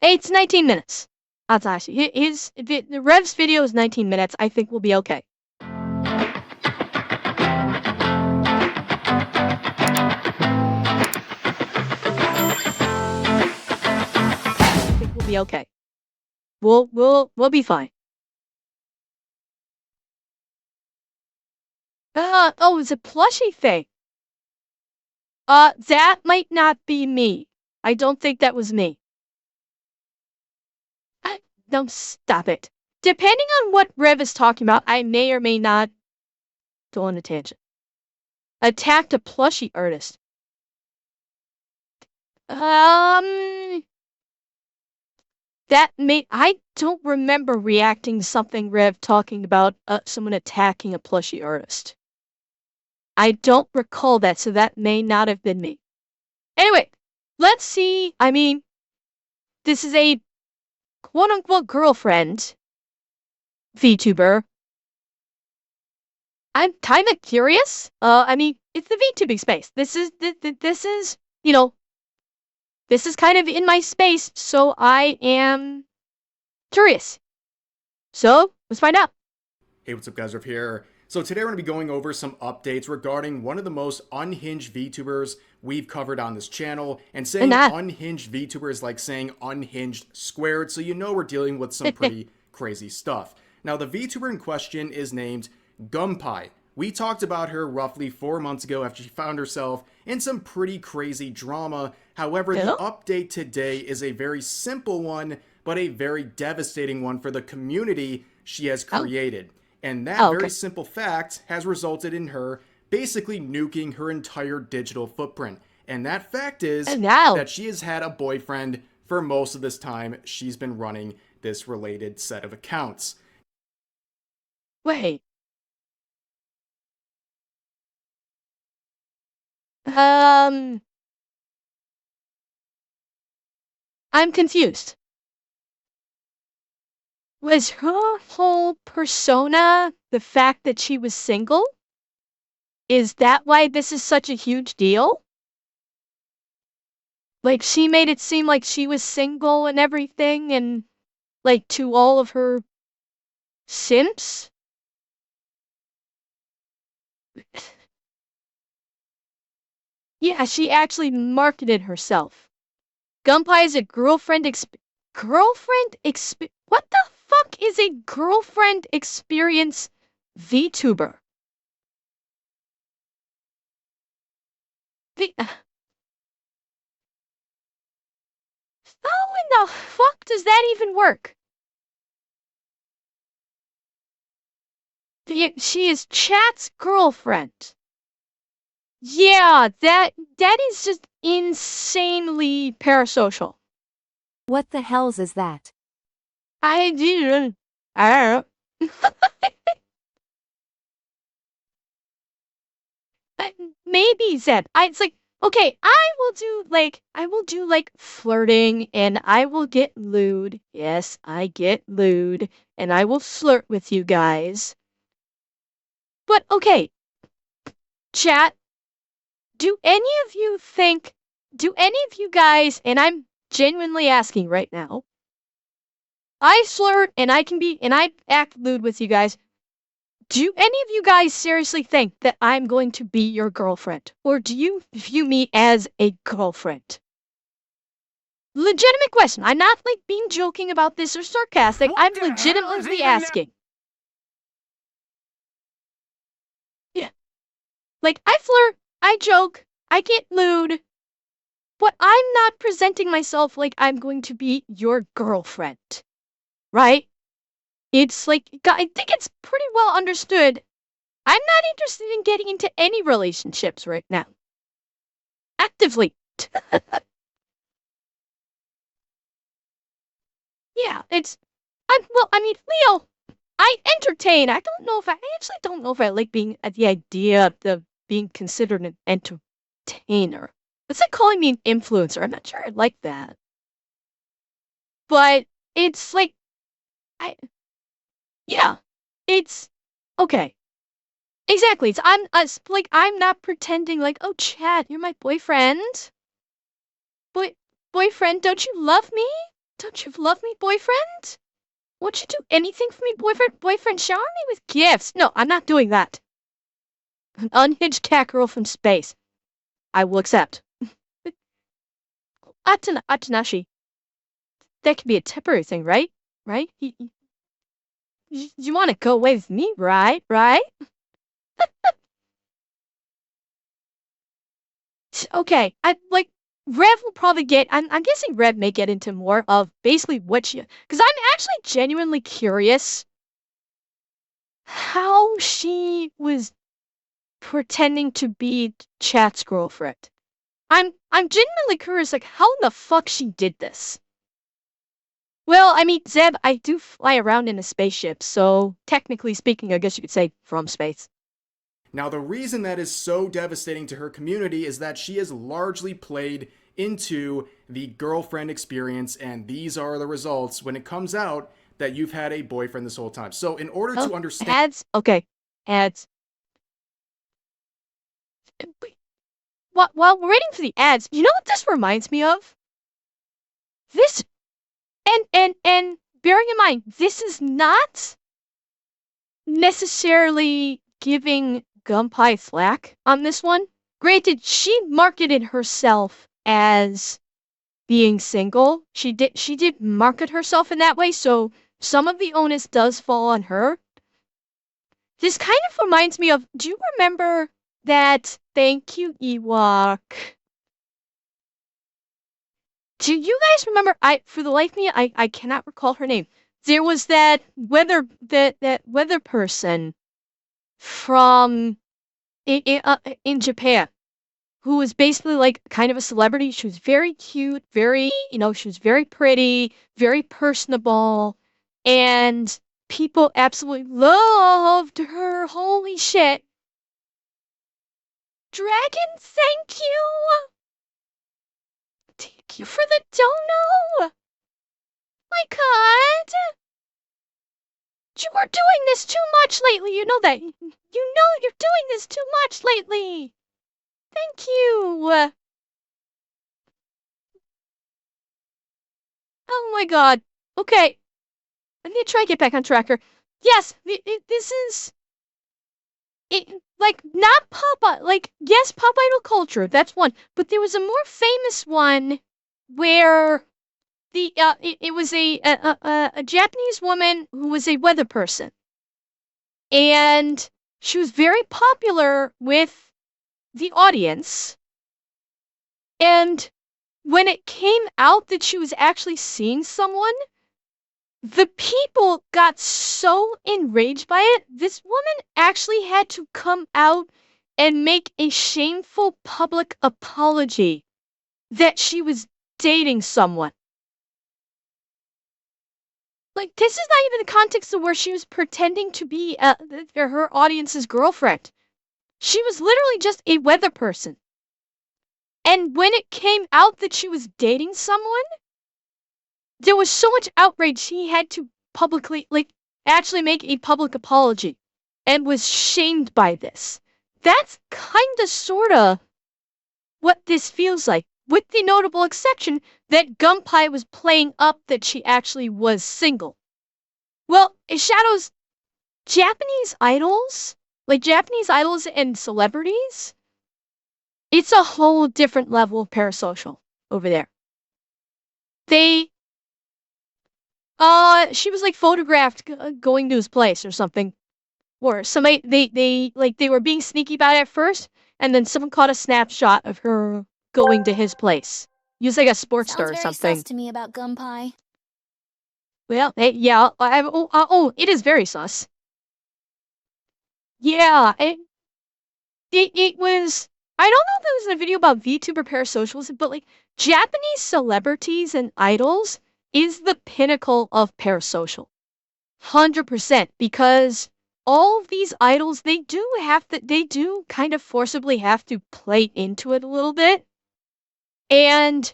It's 19 minutes. That's actually the Rev's video is 19 minutes. I think we'll be okay. I think we'll be okay. We'll be fine. Oh, it's a plushie thing. That might not be me. I don't think that was me. No, stop it. Depending on what Rev is talking about, I may or may not go on a tangent. Attacked a plushie artist. I don't remember reacting to something Rev talking about someone attacking a plushie artist. I don't recall that, so that may not have been me. Anyway, let's see. I mean, this is a quote-unquote girlfriend VTuber. I'm kind of curious. I mean, it's the VTubing space. This is, you know, this is kind of in my space, so I am curious. So, let's find out. Hey, what's up guys, Riff here. So today we're going to be going over some updates regarding one of the most unhinged VTubers we've covered on this channel. And saying unhinged VTuber is like saying unhinged squared, so you know we're dealing with some pretty crazy stuff. Now the VTuber in question is named Gunpie. We talked about her roughly 4 months ago after she found herself in some pretty crazy drama. However, the update today is a very simple one, but a very devastating one for the community she has created. And that very simple fact has resulted in her basically nuking her entire digital footprint. And that fact is that she has had a boyfriend for most of this time she's been running this related set of accounts. Wait. I'm confused. Was her whole persona the fact that she was single? Is that why this is such a huge deal? Like, she made it seem like she was single and everything, and, like, to all of her simps? Yeah, she actually marketed herself. Gunpie is a what the fuck is a girlfriend experience VTuber? How in the fuck does that even work? She is Chat's girlfriend. Yeah, that is just insanely parasocial. What the hells is that? I don't know. Maybe Zed. It's like, okay, I will do like flirting, and I will get lewd. Yes, I get lewd, and I will flirt with you guys. But okay, chat, do any of you guys, and I'm genuinely asking right now, I flirt and I act lewd with you guys. Do any of you guys seriously think that I'm going to be your girlfriend? Or do you view me as a girlfriend? Legitimate question. I'm not like being joking about this or sarcastic. I'm legitimately asking. Yeah. Like, I flirt, I joke, I get lewd, but I'm not presenting myself like I'm going to be your girlfriend. Right? It's like, I think it's pretty well understood. I'm not interested in getting into any relationships right now. Actively. Yeah, Leo, I entertain. I actually don't know if I like being at the idea of being considered an entertainer. It's like calling me an influencer. I'm not sure I like that. But it's like, yeah, it's okay. Exactly. I'm not pretending like, oh, Chad, you're my boyfriend. Boyfriend, don't you love me? Don't you love me, boyfriend? Won't you do anything for me, boyfriend? Boyfriend, shower me with gifts. No, I'm not doing that. An unhinged cat girl from space. I will accept. Atanashi. That could be a temporary thing, right? Right? You want to go away with me, right? Right? Okay, Rev will probably get. I'm guessing Rev may get into more of basically what she. Because I'm actually genuinely curious how she was pretending to be Chat's girlfriend. I'm genuinely curious, like, how in the fuck she did this. Well, I mean, Zeb, I do fly around in a spaceship, so technically speaking, I guess you could say from space. Now, the reason that is so devastating to her community is that she has largely played into the girlfriend experience, and these are the results when it comes out that you've had a boyfriend this whole time. So, in order to understand. Ads? Okay. Ads. While we're waiting for the ads, you know what this reminds me of? This. And bearing in mind, this is not necessarily giving Gunpei slack on this one. Granted, she marketed herself as being single. She did market herself in that way, so some of the onus does fall on her. This kind of reminds me of, do you remember that Thank You Ewok? Do you guys remember, for the life of me, I cannot recall her name. There was that weather person from in Japan who was basically like kind of a celebrity. She was very cute, she was very pretty, very personable, and people absolutely loved her. Holy shit. Dragon, thank you! Thank you for the dono! My god! You are doing this too much lately, you know that. You know you're doing this too much lately! Thank you! Oh my god. Okay. I need to try to get back on track here. Yes, this is... not pop, yes, pop idol culture, that's one. But there was a more famous one where it was a Japanese woman who was a weather person. And she was very popular with the audience. And when it came out that she was actually seeing someone, the people got so enraged by it, this woman actually had to come out and make a shameful public apology that she was dating someone. This is not even the context of where she was pretending to be her audience's girlfriend. She was literally just a weather person. And when it came out that she was dating someone, there was so much outrage she had to publicly, actually make a public apology and was shamed by this. That's kinda sorta what this feels like, with the notable exception that Gunpei was playing up that she actually was single. Well, Shadow's Japanese idols and celebrities, it's a whole different level of parasocial over there. She was photographed going to his place or something. Or somebody, they were being sneaky about it at first, and then someone caught a snapshot of her going to his place. Use a sports star or something. Sounds very sus to me about Gunpei. Well, yeah, it is very sus. Yeah, it was, I don't know if it was in a video about VTuber parasocialism, but Japanese celebrities and idols is the pinnacle of parasocial. 100%, because all of these idols, they do kind of forcibly have to play into it a little bit. And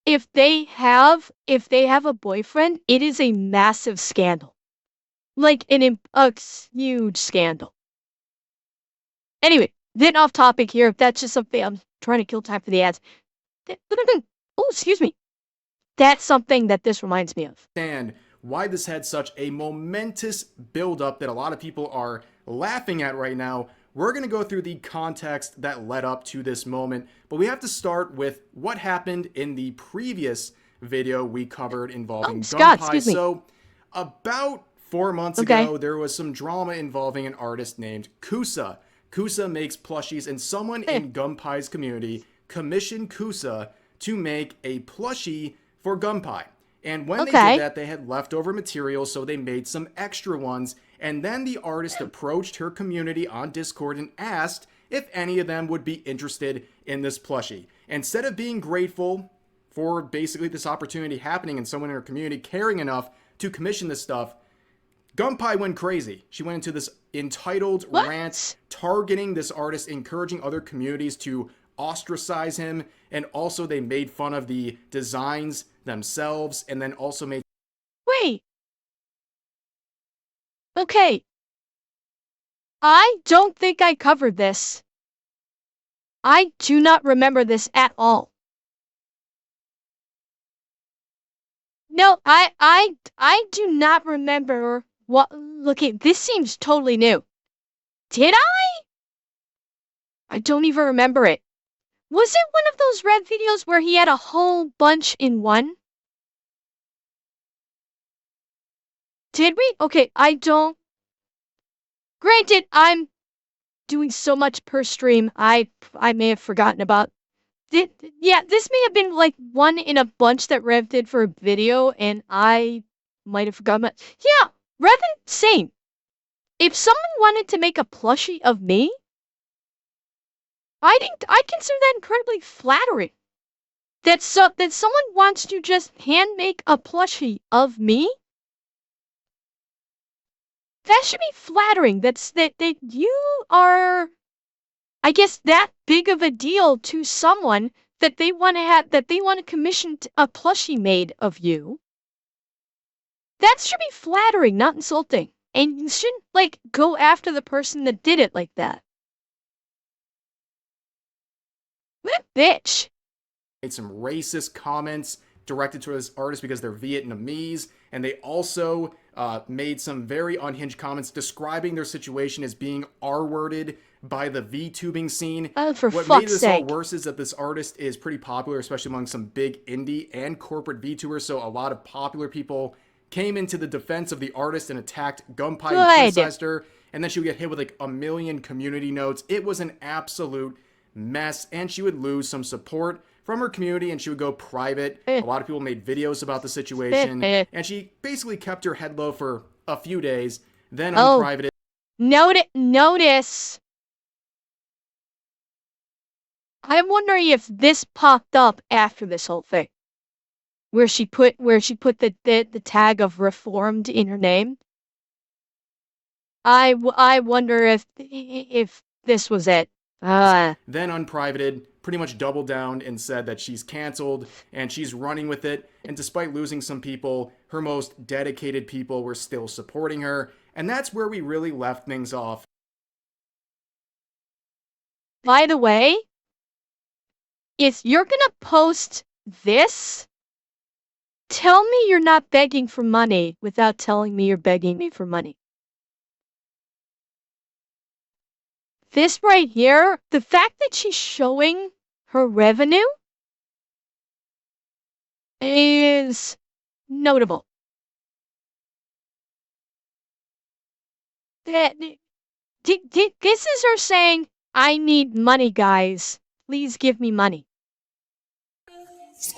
if they have a boyfriend, it is a massive scandal. A huge scandal. Anyway, getting off topic here. That's just something I'm trying to kill time for the ads. Oh, excuse me. That's something that this reminds me of. And why this had such a momentous buildup that a lot of people are laughing at right now. We're going to go through the context that led up to this moment, but we have to start with what happened in the previous video we covered involving Gunpei. So, about 4 months ago, there was some drama involving an artist named Kusa. Kusa makes plushies, and someone in Gunpei's community commissioned Kusa to make a plushie for Gunpei. And when they did that, they had leftover material, so they made some extra ones. And then the artist approached her community on Discord and asked if any of them would be interested in this plushie. Instead of being grateful for basically this opportunity happening and someone in her community caring enough to commission this stuff, Gunpei went crazy. She went into this entitled rant targeting this artist, encouraging other communities to ostracize him, and also they made fun of the designs themselves, and then also made... Wait. Okay. I don't think I covered this. I do not remember this at all. No, I do not remember what... Look, this seems totally new. Did I? I don't even remember it. Was it one of those red videos where he had a whole bunch in one? Did we? Okay, I don't... Granted, I'm doing so much per stream, I may have forgotten about... Yeah, this may have been like one in a bunch that Rev did for a video, and I might have forgotten about... Yeah, Rev, same. If someone wanted to make a plushie of me, I'd consider that incredibly flattering. That someone wants to just hand make a plushie of me? That should be flattering. That you are, I guess, that big of a deal to someone that they want to commission a plushie made of you. That should be flattering, not insulting. And you shouldn't, like, go after the person that did it like that. What a bitch. Made some racist comments directed to this artist because they're Vietnamese, and they also made some very unhinged comments describing their situation as being R-worded by the VTubing scene. What made this all worse is that this artist is pretty popular, especially among some big indie and corporate VTubers, so a lot of popular people came into the defense of the artist and attacked Gunpei and criticized her, and then she would get hit with like 1 million community notes. It was an absolute mess, and she would lose some support from her community, and she would go private. A lot of people made videos about the situation, and she basically kept her head low for a few days, then unprivated. Notice. I'm wondering if this popped up after this whole thing, where she put the tag of reformed in her name. I wonder if this was it. Then unprivated, pretty much doubled down and said that she's canceled and she's running with it. And despite losing some people, her most dedicated people were still supporting her. And that's where we really left things off. By the way, if you're gonna post this, tell me you're not begging for money without telling me you're begging me for money. This right here, the fact that she's showing her revenue is notable. This is her saying, I need money, guys. Please give me money.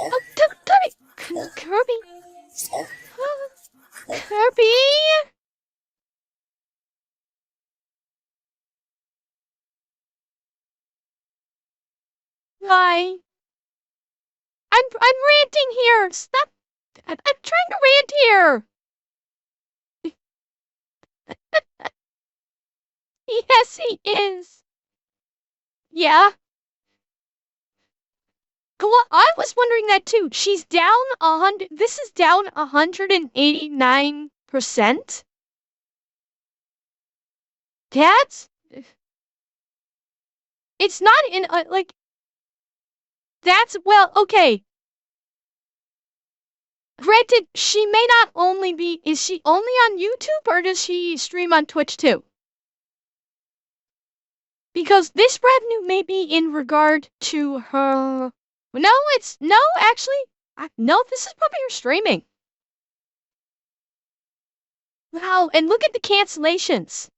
Oh, Kirby. Kirby. Why? I'm ranting here. Stop. I'm trying to rant here. Yes, he is. Yeah. I was wondering that too. She's down 100. This is down 189%. That's. It's not in like. That's, well, okay. Granted, she may not only be, is she only on YouTube or does she stream on Twitch too? Because this revenue may be in regard to her. No, actually, no, this is probably her streaming. Wow, and look at the cancellations.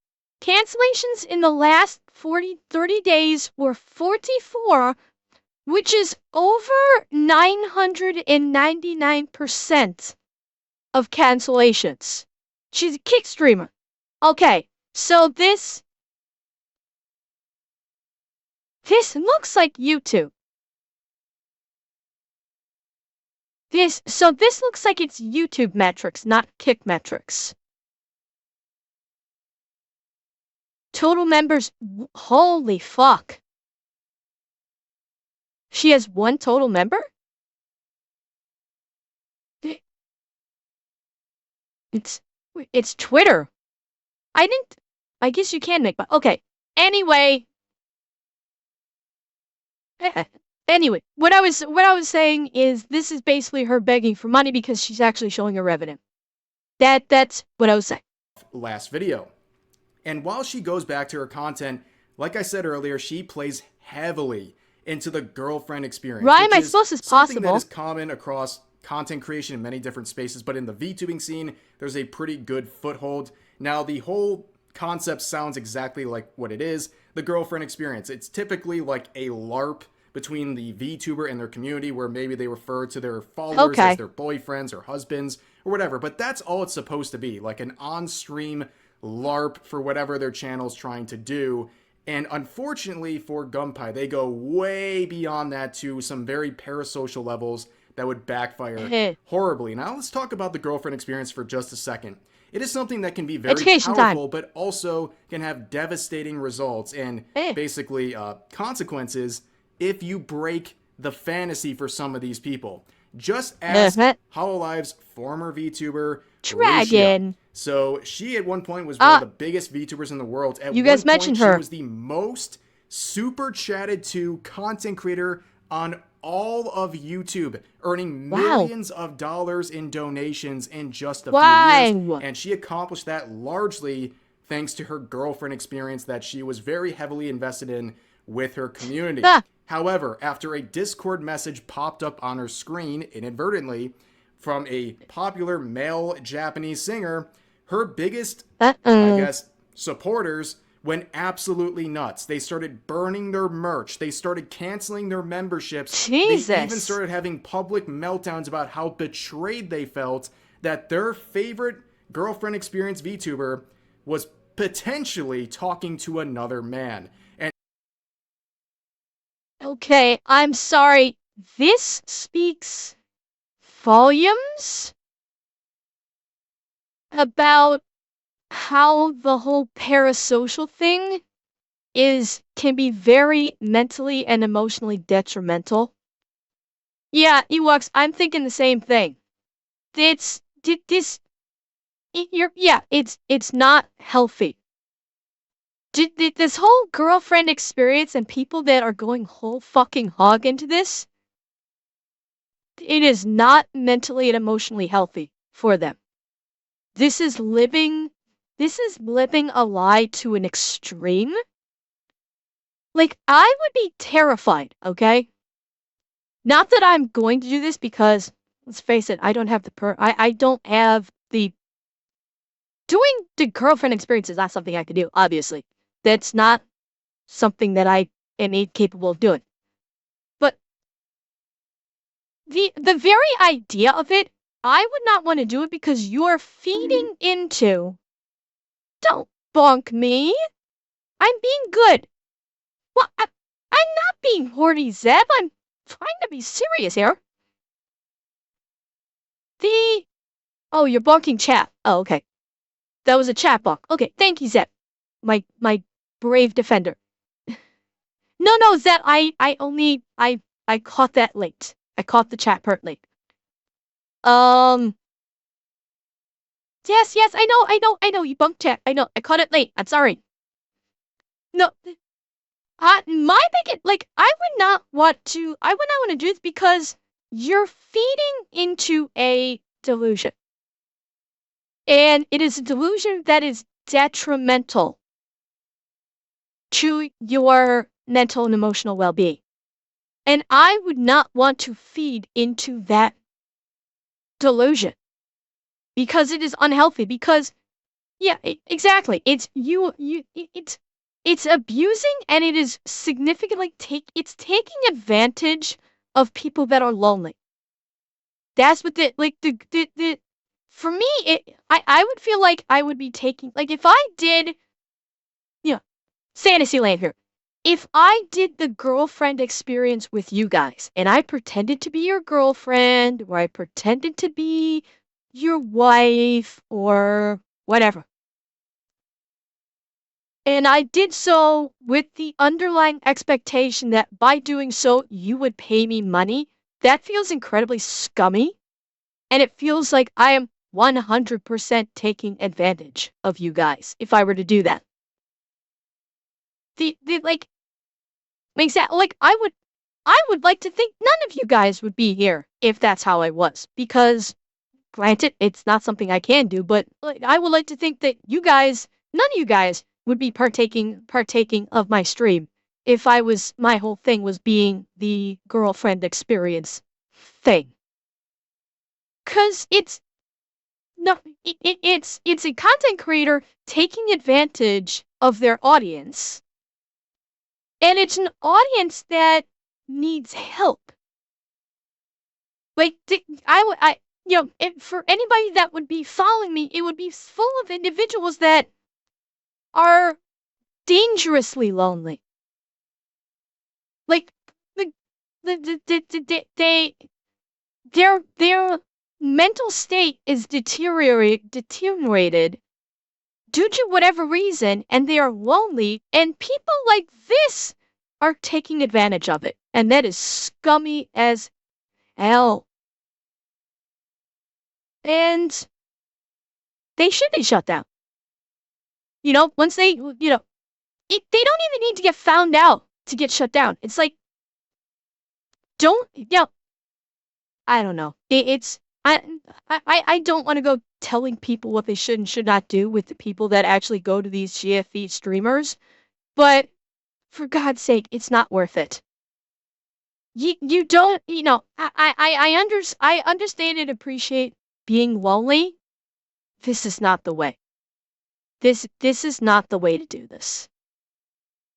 Cancellations in the last 30 days were 44, which is over 999% of cancellations. She's a kick streamer. Okay, so this looks like YouTube. This looks like it's YouTube metrics, not Kick metrics. Total members, holy fuck. She has 1 total member? It's Twitter. I guess you can make, but okay. Anyway, what I was saying is this is basically her begging for money because she's actually showing her revenue. That's what I was saying. Last video. And while she goes back to her content, like I said earlier, she plays heavily into the girlfriend experience. Right, I suppose it's possible. Something that is common across content creation in many different spaces, but in the VTubing scene, there's a pretty good foothold. Now, the whole concept sounds exactly like what it is, the girlfriend experience. It's typically like a LARP between the VTuber and their community where maybe they refer to their followers as their boyfriends or husbands or whatever, but that's all it's supposed to be, like an on-stream LARP for whatever their channel's trying to do. And unfortunately for Gunpei, they go way beyond that to some very parasocial levels that would backfire horribly. Now let's talk about the girlfriend experience for just a second. It is something that can be very powerful, but also can have devastating results and basically consequences if you break the fantasy for some of these people. Just ask Hololive's former VTuber, Dragon. So she at one point was one of the biggest VTubers in the world. At you guys mentioned her. She was the most super chatted to content creator on all of YouTube, earning millions of dollars in donations in just a few years. And she accomplished that largely thanks to her girlfriend experience that she was very heavily invested in with her community. However, after a Discord message popped up on her screen inadvertently from a popular male Japanese singer, her biggest, I guess, supporters went absolutely nuts. They started burning their merch. They started canceling their memberships. Jesus. They even started having public meltdowns about how betrayed they felt that their favorite girlfriend experience VTuber was potentially talking to another man. And okay, I'm sorry. This speaks volumes about how the whole parasocial thing can be very mentally and emotionally detrimental. Yeah, Ewoks, I'm thinking the same thing. It's not healthy. This whole girlfriend experience and people that are going whole fucking hog into this, it is not mentally and emotionally healthy for them. This is living a lie to an extreme. Like, I would be terrified, okay? Not that I'm going to do this because, let's face it, I don't have doing the girlfriend experience is not something I could do, obviously. That's not something that I am capable of doing. But the very idea of it, I would not want to do it because you're feeding into. Don't bonk me. I'm being good. Well, I'm not being horny, Zeb. I'm trying to be serious here. Oh, you're bonking chat. Oh, okay. That was a chat bonk. Okay, thank you, Zeb. My brave defender. No, Zeb, I caught that late. I caught the chat part late. Yes, I know, you bunked chat. I know, I caught it late. I'm sorry. No, my biggest, like, I would not want to do this because you're feeding into a delusion. And it is a delusion that is detrimental to your mental and emotional well-being. And I would not want to feed into that delusion because it is unhealthy. Because, yeah, exactly. It's it's abusing, and it is significantly it's taking advantage of people that are lonely. That's what the for me, I would feel like I would be taking, like, if I did, fantasy land here. If I did the girlfriend experience with you guys, and I pretended to be your girlfriend, or I pretended to be your wife, or whatever, and I did so with the underlying expectation that by doing so, you would pay me money, that feels incredibly scummy, and it feels like I am 100% taking advantage of you guys if I were to do that. Like, makes that, like, I would like to think none of you guys would be here if that's how I was, because granted, it's not something I can do, but like, I would like to think that you guys, none of you guys would be partaking of my stream if my whole thing was being the girlfriend experience thing. Cause it's no, it's a content creator taking advantage of their audience, and it's an audience that needs help. Like, for anybody that would be following me, it would be full of individuals that are dangerously lonely. Like, their mental state is deteriorated due to whatever reason, and they are lonely, and people like this are taking advantage of it, and that is scummy as hell. And they should be shut down. Once they, they don't even need to get found out to get shut down. It's like, I don't know. I don't want to go telling people what they should and should not do with the people that actually go to these GFE streamers, but for God's sake, it's not worth it. You don't, I understand and appreciate being lonely. This is not the way. This is not the way to do this.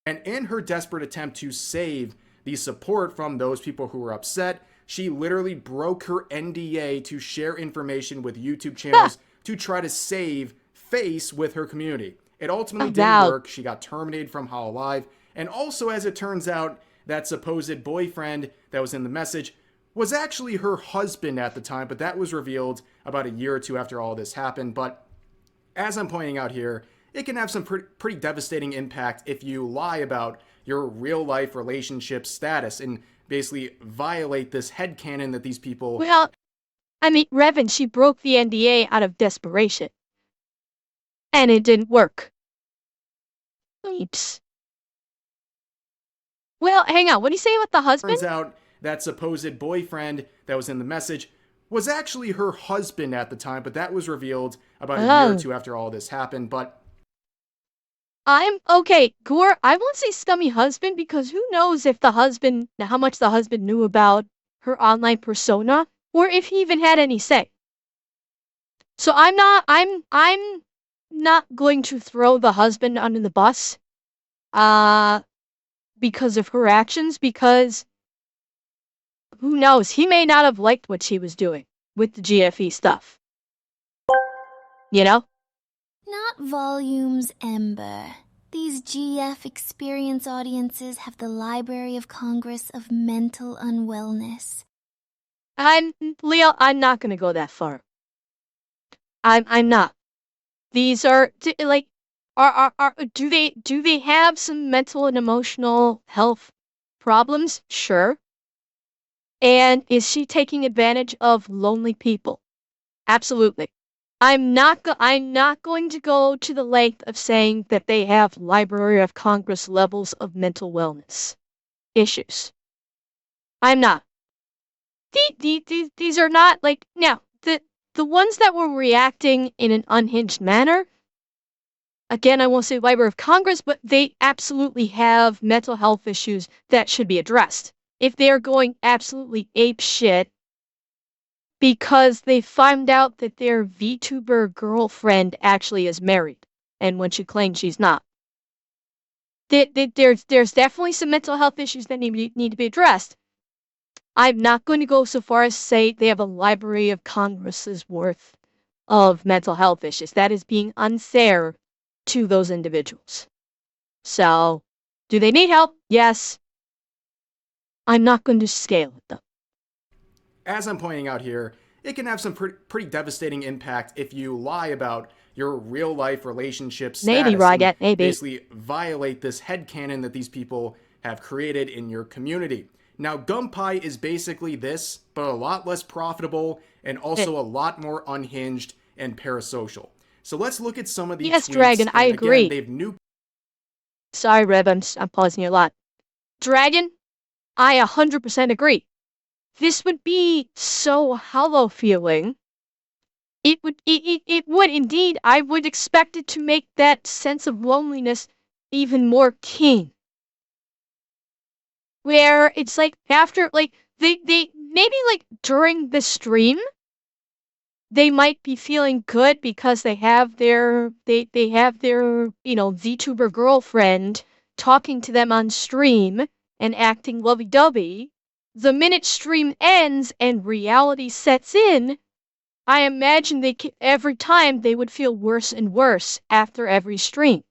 And in her desperate attempt to save the support from those people who were upset, she literally broke her NDA to share information with YouTube channels to try to save face with her community. It ultimately didn't work. She got terminated from How Alive. And also, as it turns out, that supposed boyfriend that was in the message was actually her husband at the time, but that was revealed about a year or two after all this happened. But as I'm pointing out here, it can have some pretty devastating impact if you lie about your real life relationship status and basically violate this headcanon that these people... Well, I mean, Revan, she broke the NDA out of desperation. And it didn't work. Oops. Well, hang on, what do you say about the husband? Turns out that supposed boyfriend that was in the message was actually her husband at the time, but that was revealed about a year or two after all this happened. But okay, Gore, I won't say scummy husband, because who knows if how much the husband knew about her online persona, or if he even had any say. So I'm not going to throw the husband under the bus, because of her actions, because who knows, he may not have liked what she was doing with the GFE stuff. Not volumes, Ember. These GF experience audiences have the Library of Congress of mental unwellness. Leo, I'm not gonna go that far. I'm not. These are, like, do they have some mental and emotional health problems? Sure. And is she taking advantage of lonely people? Absolutely. I'm not going to go to the length of saying that they have Library of Congress levels of mental wellness issues. I'm not. These are not, like, now, the the ones that were reacting in an unhinged manner, again, I won't say Library of Congress, but they absolutely have mental health issues that should be addressed. If they are going absolutely ape shit because they find out that their VTuber girlfriend actually is married, and when she claims she's not. There's definitely some mental health issues that need to be addressed. I'm not going to go so far as to say they have a Library of Congress's worth of mental health issues. That is being unfair to those individuals. So, do they need help? Yes. I'm not going to scale it, though. As I'm pointing out here, it can have some pretty devastating impact if you lie about your real-life relationship status and basically violate this headcanon that these people have created in your community. Now, Gunpie is basically this, but a lot less profitable and also a lot more unhinged and parasocial. So let's look at some of these tweets. Yes, Dragon, I agree. Sorry, Reb, I'm pausing you a lot. Dragon, I 100% agree. This would be so hollow feeling. It would indeed. I would expect it to make that sense of loneliness even more keen. Where it's like after, like, they maybe like during the stream, they might be feeling good because they have their VTuber girlfriend talking to them on stream and acting lovey-dovey. The minute stream ends and reality sets in, I imagine every time they would feel worse and worse after every stream.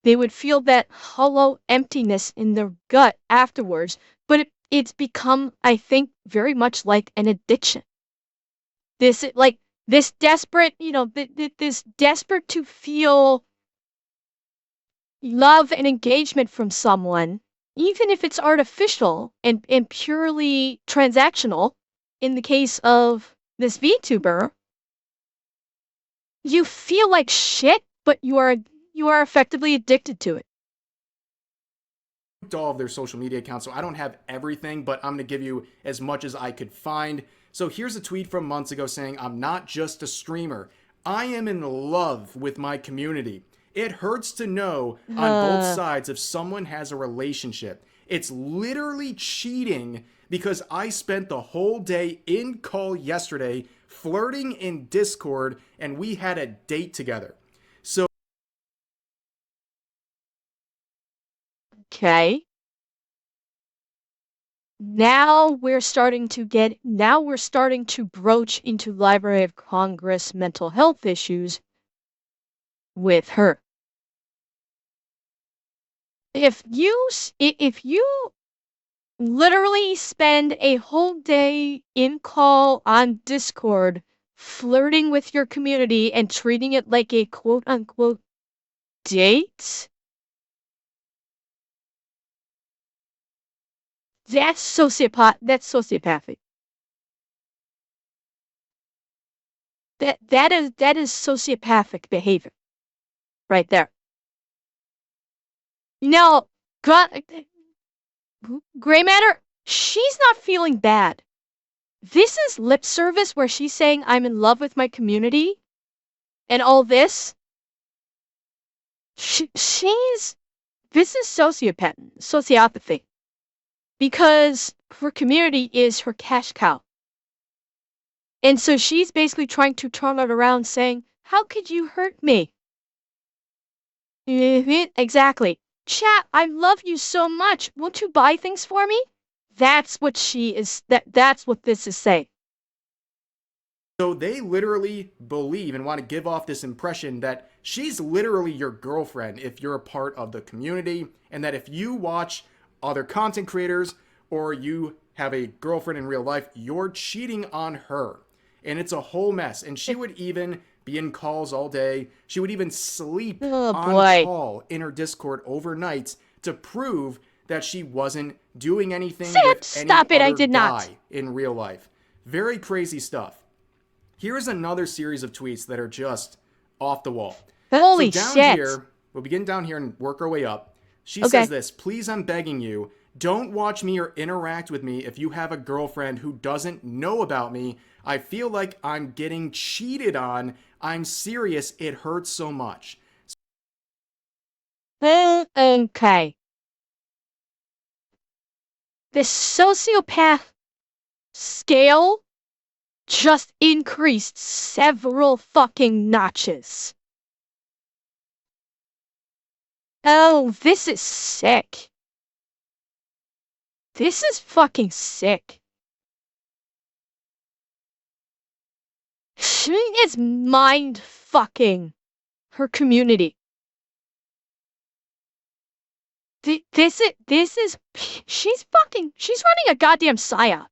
They would feel that hollow emptiness in their gut afterwards, but it's become, I think, very much like an addiction. This desperate, this desperate to feel love and engagement from someone, even if it's artificial and purely transactional, in the case of this VTuber, you feel like shit, but you are effectively addicted to it. All of their social media accounts, so I don't have everything, but I'm going to give you as much as I could find. So here's a tweet from months ago saying, "I'm not just a streamer. I am in love with my community. It hurts to know on both sides if someone has a relationship. It's literally cheating because I spent the whole day in call yesterday flirting in Discord and we had a date together." So okay. Now we're starting to broach into Library of Congress mental health issues with her. If you literally spend a whole day in call on Discord flirting with your community and treating it like a quote-unquote date, that's sociopathic. That is sociopathic behavior right there. No, Gray Matter, she's not feeling bad. This is lip service where she's saying I'm in love with my community and all this. This is sociopathy. Because her community is her cash cow. And so she's basically trying to turn it around saying, how could you hurt me? Exactly. Chat, I love you so much. Won't you buy things for me? That's what that's what this is saying. So they literally believe and want to give off this impression that she's literally your girlfriend if you're a part of the community, and that if you watch other content creators or you have a girlfriend in real life, you're cheating on her. And it's a whole mess. And she would even be in calls all day. She would even sleep on call in her Discord overnight to prove that she wasn't doing anything with any other guy in real life. Very crazy stuff. Here's another series of tweets that are just off the wall. Holy so down shit. Here, we'll begin down here and work our way up. She says this, "Please, I'm begging you, Don't watch me or interact with me if you have a girlfriend who doesn't know about me. I feel like I'm getting cheated on. I'm serious. It hurts so much. Okay. The sociopath scale just increased several fucking notches. Oh, this is sick. This is fucking sick. She is mind fucking her community. This is, she's running a goddamn psyop.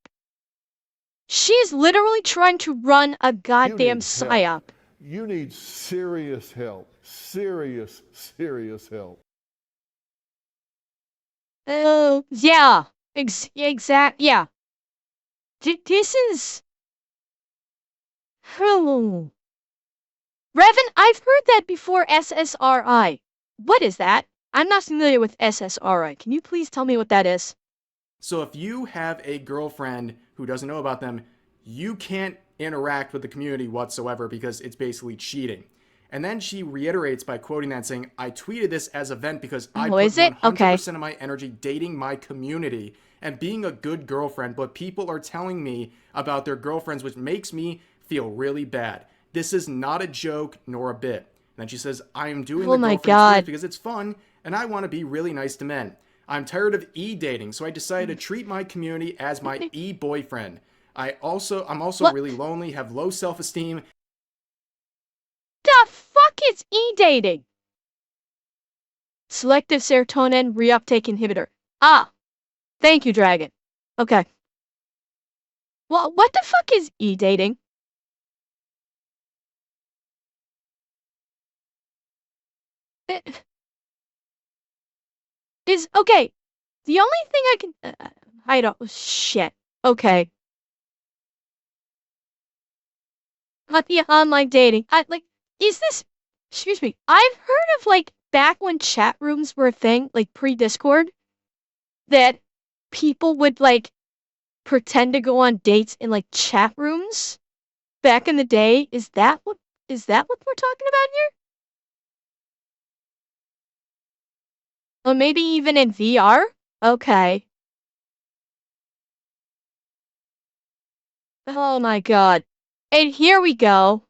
She's literally trying to run a goddamn psyop. You need serious help. Serious help. Oh, yeah. Yeah. This is... Oh. Revan, I've heard that before, SSRI. What is that? I'm not familiar with SSRI. Can you please tell me what that is? So if you have a girlfriend who doesn't know about them, you can't interact with the community whatsoever because it's basically cheating. And then she reiterates by quoting that saying, I tweeted this as a vent because I put 100% of my energy dating my community and being a good girlfriend, but people are telling me about their girlfriends, which makes me feel really bad. This is not a joke nor a bit. And then she says, I am doing the girlfriend experience because it's fun and I want to be really nice to men. I'm tired of e-dating, so I decided to treat my community as my e-boyfriend. I'm also really lonely, have low self-esteem. The fuck is e-dating? Selective serotonin reuptake inhibitor. Ah, thank you, Dragon. Okay. Well, what the fuck is e-dating? Okay. The only thing I can... I don't... Shit. Okay. Not the online dating. Is this... Excuse me. I've heard of, back when chat rooms were a thing, pre-Discord, that people would, pretend to go on dates in, chat rooms back in the day. Is that what we're talking about here? Or maybe even in VR? Okay. Oh my god. And here we go.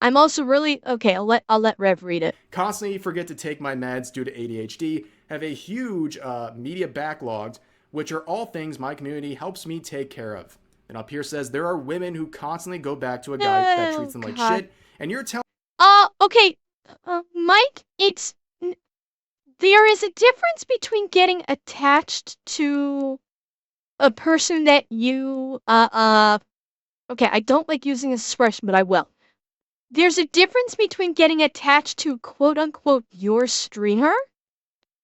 I'm also really... Okay, I'll let Rev read it. Constantly forget to take my meds due to ADHD, have a huge media backlog, which are all things my community helps me take care of. And up here says, there are women who constantly go back to a guy that treats them like shit, and you're telling... Okay. Mike, there is a difference between getting attached to a person that you, okay, I don't like using this expression, but I will. There's a difference between getting attached to quote-unquote your streamer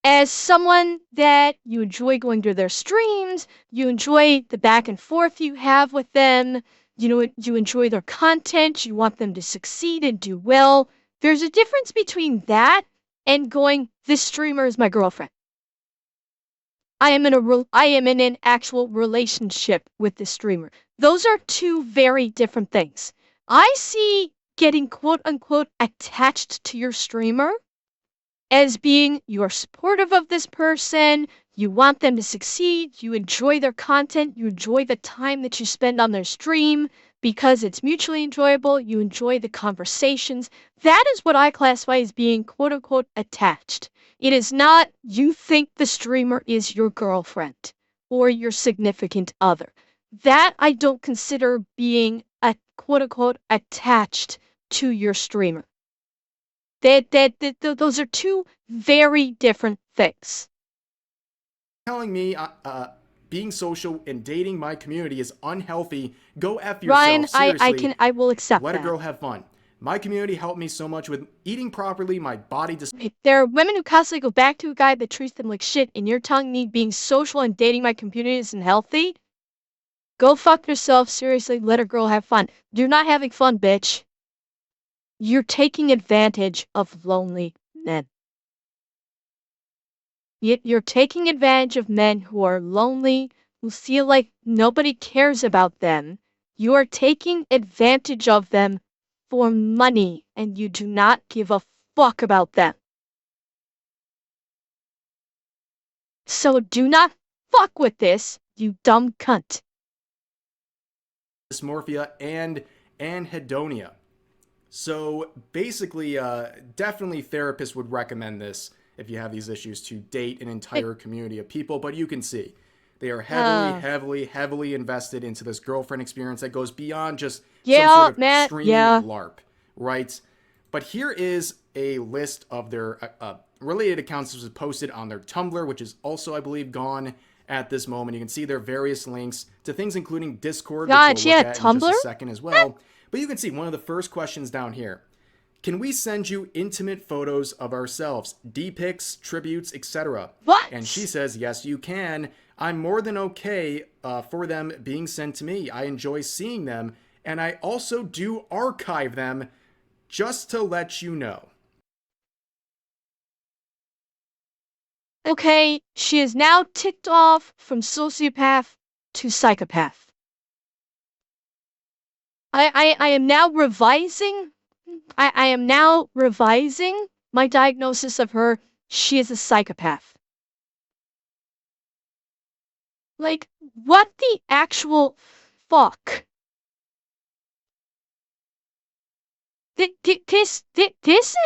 as someone that you enjoy going to their streams, you enjoy the back and forth you have with them, you enjoy their content, you want them to succeed and do well. There's a difference between that and going, this streamer is my girlfriend. I am in an actual relationship with this streamer. Those are two very different things. I see getting quote-unquote attached to your streamer as being you're supportive of this person, you want them to succeed, you enjoy their content, you enjoy the time that you spend on their stream because it's mutually enjoyable, you enjoy the conversations. That is what I classify as being quote-unquote attached. It is not you think the streamer is your girlfriend or your significant other. That I don't consider being a quote-unquote attached to your streamer. Those are two very different things. Telling me being social and dating my community is unhealthy. Go F yourself. Ryan, seriously. I will accept Let that. a girl have fun. My community helped me so much with eating properly, my body... There are women who constantly go back to a guy that treats them like shit, and you're telling me being social and dating my community isn't healthy? Go fuck yourself, seriously, let a girl have fun. You're not having fun, bitch. You're taking advantage of lonely men. Yet you're taking advantage of men who are lonely, who feel like nobody cares about them. You are taking advantage of them for money, and you do not give a fuck about them. So do not fuck with this, you dumb cunt. Dysmorphia and anhedonia. So basically, definitely therapists would recommend this if you have these issues to date an entire community of people. But you can see they are heavily invested into this girlfriend experience that goes beyond just some sort of streaming LARP, right? But here is a list of their related accounts that was posted on their Tumblr, which is also, I believe, gone at this moment. You can see their various links to things including Discord, which we'll look at in just a second as well. But you can see one of the first questions down here. Can we send you intimate photos of ourselves? D-pics, tributes, etc. What? And she says, yes, you can. I'm more than okay for them being sent to me. I enjoy seeing them. And I also do archive them just to let you know. Okay, she is now ticked off from sociopath to psychopath. I am now revising. I am now revising my diagnosis of her. She is a psychopath. Like, what the actual fuck? This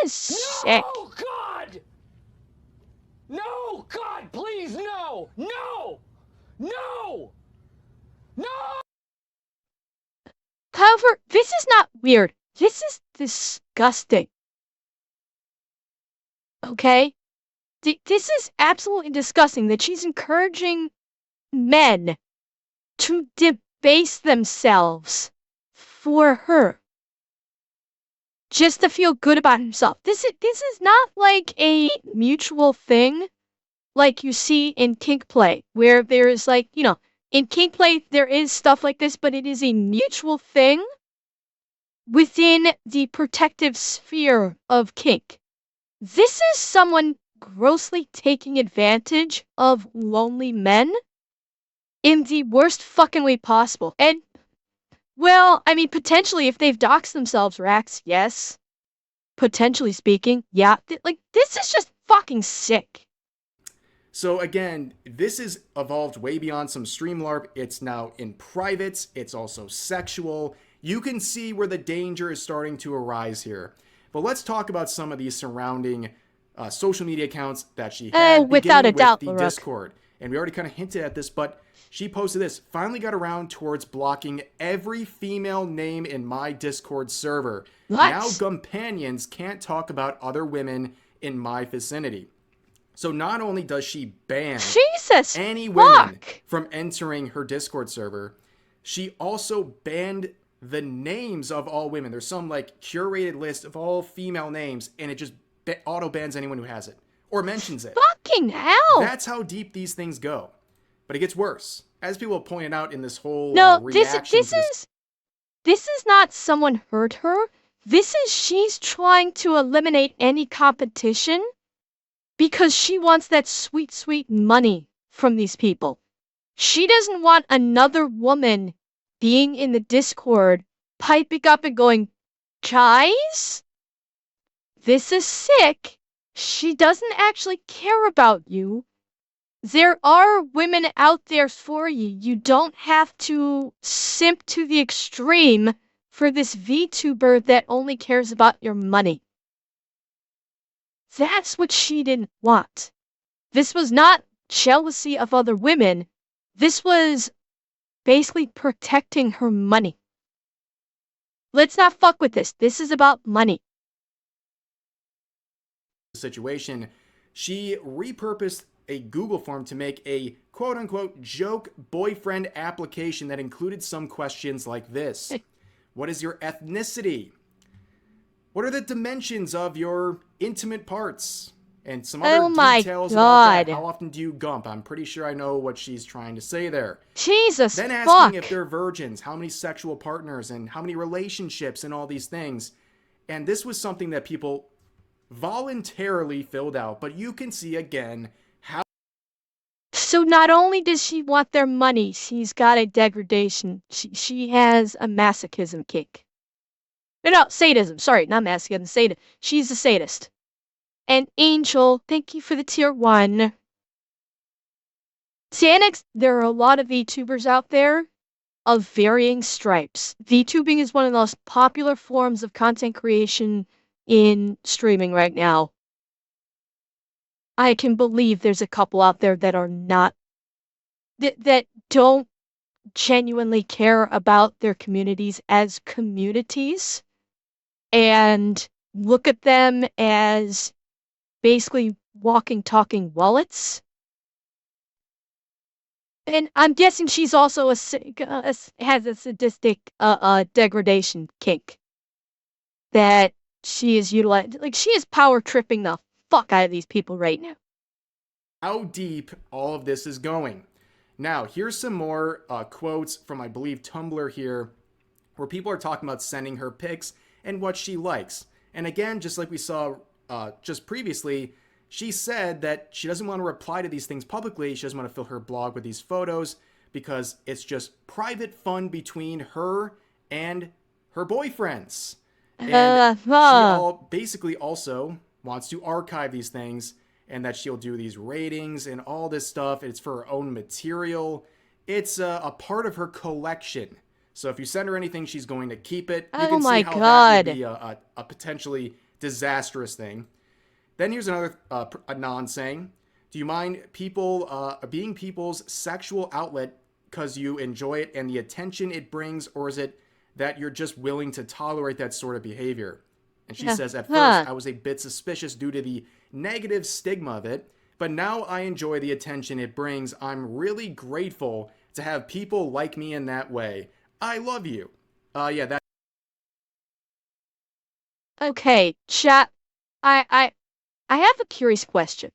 is sick. No, God! No, God, please, no! No! No! No! However, this is not weird. This is disgusting. Okay? This is absolutely disgusting that she's encouraging men to debase themselves for her. Just to feel good about himself. This is not like a mutual thing like you see in kink play, where there is like, you know, in kink play there is stuff like this, but it is a mutual thing within the protective sphere of kink. This is someone grossly taking advantage of lonely men in the worst fucking way possible. And, well, I mean, potentially if they've doxed themselves, Rax, yes. Potentially speaking, yeah. Like, this is just fucking sick. So again, this has evolved way beyond some stream LARP. It's now in private. It's also sexual. You can see where the danger is starting to arise here. But let's talk about some of these surrounding social media accounts that she had, without a doubt, the Discord. And we already kind of hinted at this, but she posted this. Finally got around towards blocking every female name in my Discord server. What? Now companions can't talk about other women in my vicinity. So not only does she ban any women from entering her Discord server, she also banned the names of all women. There's some like curated list of all female names, and it just auto bans anyone who has it or mentions it. Fucking hell! That's how deep these things go. But it gets worse, as people have pointed out in this whole this is not someone hurt her. This is she's trying to eliminate any competition because she wants that sweet, sweet money from these people. She doesn't want another woman being in the Discord, piping up and going, guys, this is sick. She doesn't actually care about you. There are women out there for you. You don't have to simp to the extreme for this VTuber that only cares about your money. That's what she didn't want. This was not jealousy of other women. This was basically protecting her money. Let's not fuck with this. This is about money. Situation, she repurposed a Google form to make a quote-unquote joke boyfriend application that included some questions like this. What is your ethnicity? What are the dimensions of your intimate parts? And some other details about that. How often do you gump? I'm pretty sure I know what she's trying to say there. Jesus Then fuck. asking if they're virgins, how many sexual partners, and how many relationships, and all these things. And this was something that people voluntarily filled out. But you can see, again, how So not only does she want their money, she's got a degradation. She has a masochism kink. No, sadism. Sorry, not masochism, sadism. She's a sadist. And Angel, thank you for the tier 1. Xanax, there are a lot of VTubers out there of varying stripes. VTubing is one of the most popular forms of content creation in streaming right now. I can believe there's a couple out there that are not, that don't genuinely care about their communities as communities and look at them as basically walking, talking wallets. And I'm guessing she's also has a sadistic degradation kink that she is utilizing. Like, she is power tripping the fuck out of these people right now. How deep all of this is going. Now, here's some more quotes from, I believe, Tumblr here, where people are talking about sending her pics and what she likes. And again, just like we saw just previously, she said that she doesn't want to reply to these things publicly. She doesn't want to fill her blog with these photos because it's just private fun between her and her boyfriends. And she basically also wants to archive these things, and that she'll do these ratings and all this stuff. It's for her own material. It's a part of her collection. So if you send her anything, she's going to keep it. You can see how that would be a potentially disastrous thing. Then here's another Anon saying, do you mind people being people's sexual outlet because you enjoy it and the attention it brings, or is it that you're just willing to tolerate that sort of behavior? And she says, at first, I was a bit suspicious due to the negative stigma of it, but now I enjoy the attention it brings. I'm really grateful to have people like me in that way. I love you. Yeah, that. Okay, chat. I have a curious question,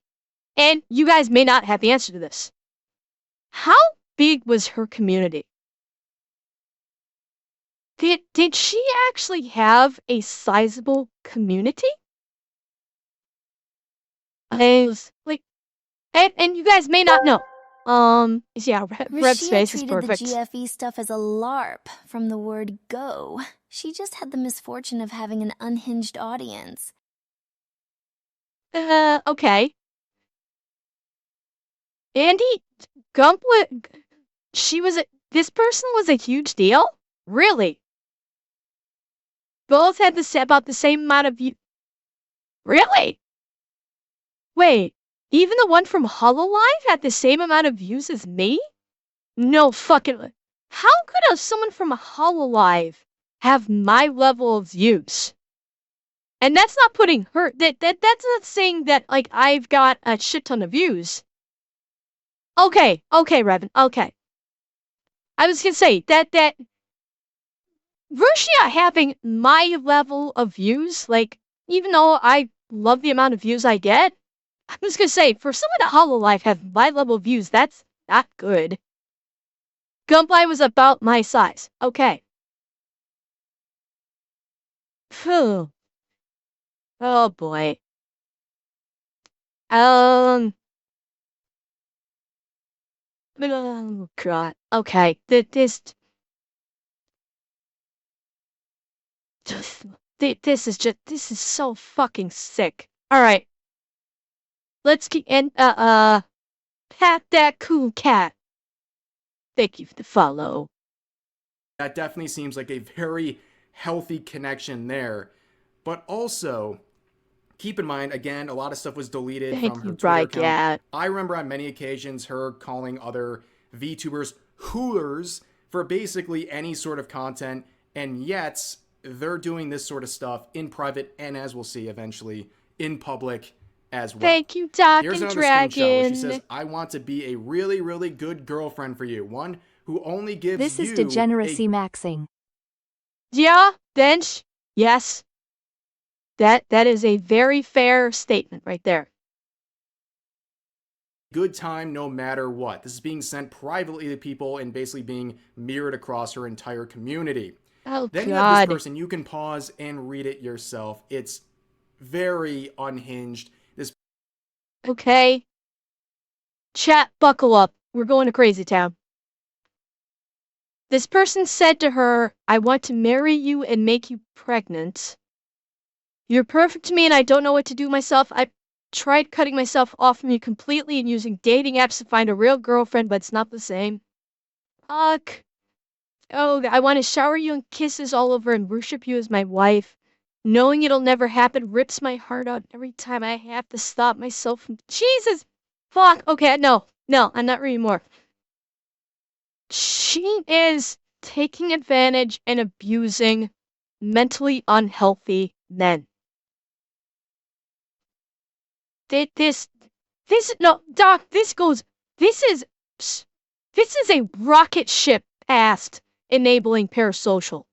and you guys may not have the answer to this. How big was her community? Did she actually have a sizable community? I was like, and you guys may not know. Yeah, Reb's face is perfect. Treated the GFE stuff as a LARP from the word go. She just had the misfortune of having an unhinged audience. Okay. Andy, this person was a huge deal? Really? Both had about the same amount of views. Really? Wait, even the one from HoloLive had the same amount of views as me? No fucking. How could someone from HoloLive have my level of views? And that's not putting her. That's not saying that like I've got a shit ton of views. Okay, Revan. Okay. I was gonna say that Rushia having my level of views, like, even though I love the amount of views I get, I was gonna say, for someone at HoloLive have my level of views, that's not good. Gunplay was about my size. Okay. Phew. Oh boy. Oh God. Okay. This is so fucking sick. All right. Let's keep pat that cool cat. Thank you for the follow. That definitely seems like a very healthy connection there. But also, keep in mind, again, a lot of stuff was deleted from her Twitter account. Yeah. I remember on many occasions her calling other VTubers hoolers for basically any sort of content, and yet they're doing this sort of stuff in private and, as we'll see eventually, in public as well. Thank you, Doc Here's and another Dragon. screenshot where she says, I want to be a really, really good girlfriend for you. One who only gives This is you degeneracy maxing. Yeah, bench. Yes. That is a very fair statement right there. Good time no matter what. This is being sent privately to people and basically being mirrored across her entire community. Oh, then God. you have this person. You can pause and read it yourself. It's very unhinged. This. Okay. Chat, buckle up. We're going to Crazy Town. This person said to her, I want to marry you and make you pregnant. You're perfect to me and I don't know what to do myself. I tried cutting myself off from you completely and using dating apps to find a real girlfriend, but it's not the same. Fuck. Oh, I want to shower you in kisses all over and worship you as my wife. Knowing it'll never happen rips my heart out every time I have to stop myself from... Jesus! Fuck! Okay, no, I'm not reading more. She is taking advantage and abusing mentally unhealthy men. No, Doc, this is a rocket ship past enabling parasocial.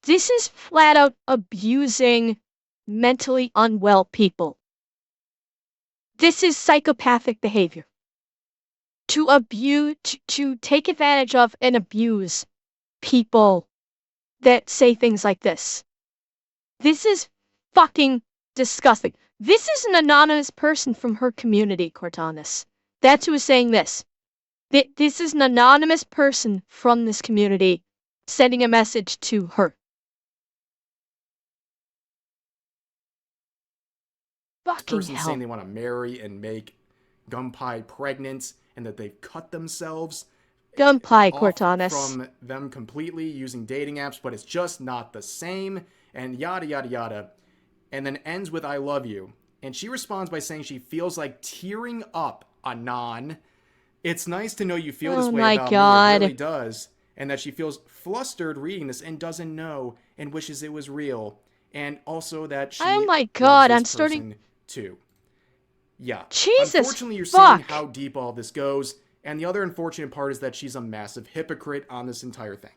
This is flat out abusing mentally unwell people. This is psychopathic behavior. To take advantage of and abuse people that say things like this. This is fucking disgusting. This is an anonymous person from her community, Cortanis. That's who is saying this. This is an anonymous person from this community sending a message to her. Fucking person hell. saying they want to marry and make Gunpei pregnant and that they've cut themselves Gunpei, off Cortanis. from them completely using dating apps, but it's just not the same, and yada yada yada, and then ends with I love you. And she responds by saying she feels like tearing up, Anon. It's nice to know you feel this way about me. It really does. And that she feels flustered reading this and doesn't know and wishes it was real. And also that she loves this person too. Yeah. Jesus, unfortunately, you're seeing how deep all this goes. And the other unfortunate part is that she's a massive hypocrite on this entire thing.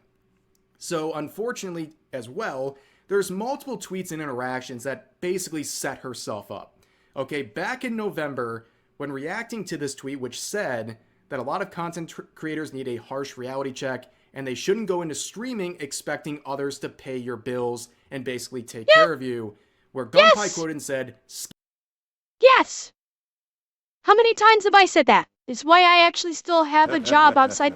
So, unfortunately, as well, there's multiple tweets and interactions that basically set herself up. Okay, back in November, when reacting to this tweet, which said that a lot of content creators need a harsh reality check and they shouldn't go into streaming expecting others to pay your bills and basically take care of you, where Gunpei quoted and said, yes! How many times have I said that? It's why I actually still have a job outside.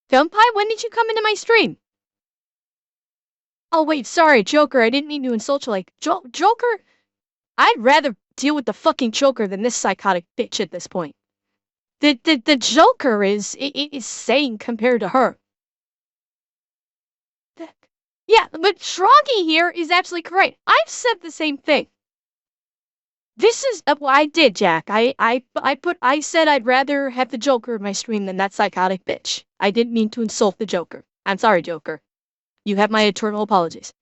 Gunpei, when did you come into my stream? Oh wait, sorry, Joker, I didn't mean to insult you like... Joker? I'd rather deal with the fucking Joker than this psychotic bitch at this point. The Joker is sane compared to her. Yeah, but Shroggy here is absolutely correct. I've said the same thing. This is what I did, Jack. I said I'd rather have the Joker in my stream than that psychotic bitch. I didn't mean to insult the Joker. I'm sorry, Joker. You have my eternal apologies.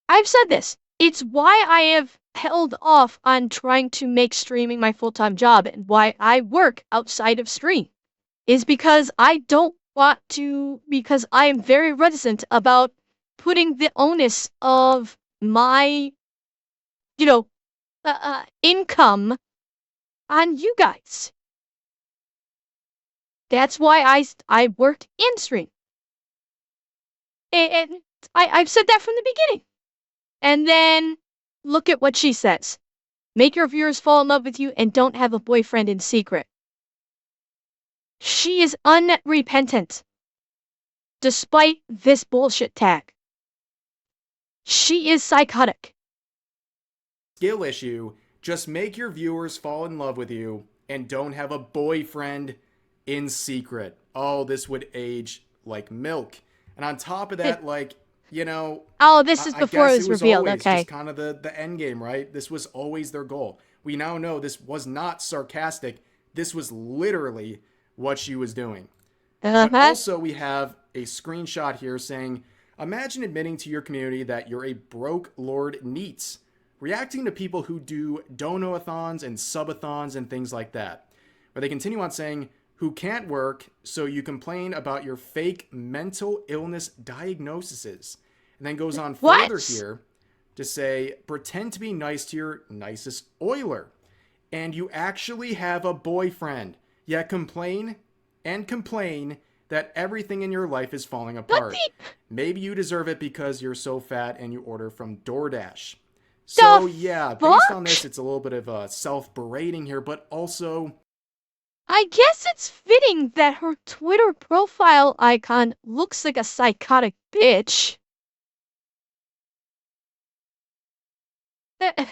I've said this. It's why I have held off on trying to make streaming my full-time job and why I work outside of stream. Is because I don't want to, because I am very reticent about putting the onus of my, income on you guys. That's why I worked in stream. And I've said that from the beginning. And then look at what she says. Make your viewers fall in love with you and don't have a boyfriend in secret. She is unrepentant. Despite this bullshit tag. She is psychotic. Skill issue, just make your viewers fall in love with you and don't have a boyfriend in secret. Oh, this would age like milk. And on top of that, Oh, this is before it was revealed, okay. It's just kind of the end game, right? This was always their goal. We now know this was not sarcastic. This was literally what she was doing. But also we have a screenshot here saying, imagine admitting to your community that you're a broke Lord Neats, reacting to people who do dono-a-thons and subathons and things like that. Where they continue on saying, who can't work, so you complain about your fake mental illness diagnoses. And then goes on further here to say, pretend to be nice to your nicest oiler. And you actually have a boyfriend. Yet complain and complain that everything in your life is falling What apart. the? Maybe you deserve it because you're so fat and you order from DoorDash. The So yeah, based on fuck? this, it's a little bit of self-berating here, but also I guess it's fitting that her Twitter profile icon looks like a psychotic bitch. Uh,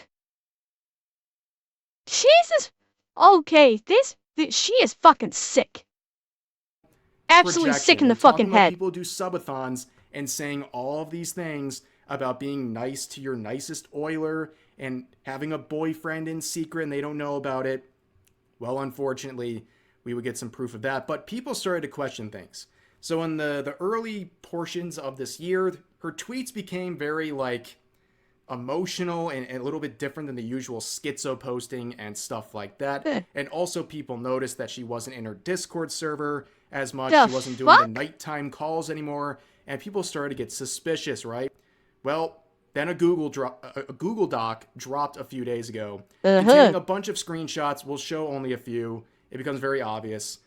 Jesus. Okay, she is fucking sick. Absolutely sick projection. in the They're talking fucking about head. people who do subathons and saying all of these things about being nice to your nicest oiler and having a boyfriend in secret and they don't know about it. Well, unfortunately, we would get some proof of that. But people started to question things. So in the early portions of this year, her tweets became very like emotional and a little bit different than the usual schizo posting and stuff like that. And also people noticed that she wasn't in her Discord server as much. The She wasn't doing the fuck? nighttime calls anymore. And people started to get suspicious, right? Well, then a Google Doc dropped a few days ago containing a bunch of screenshots. We'll show only a few. It becomes very obvious.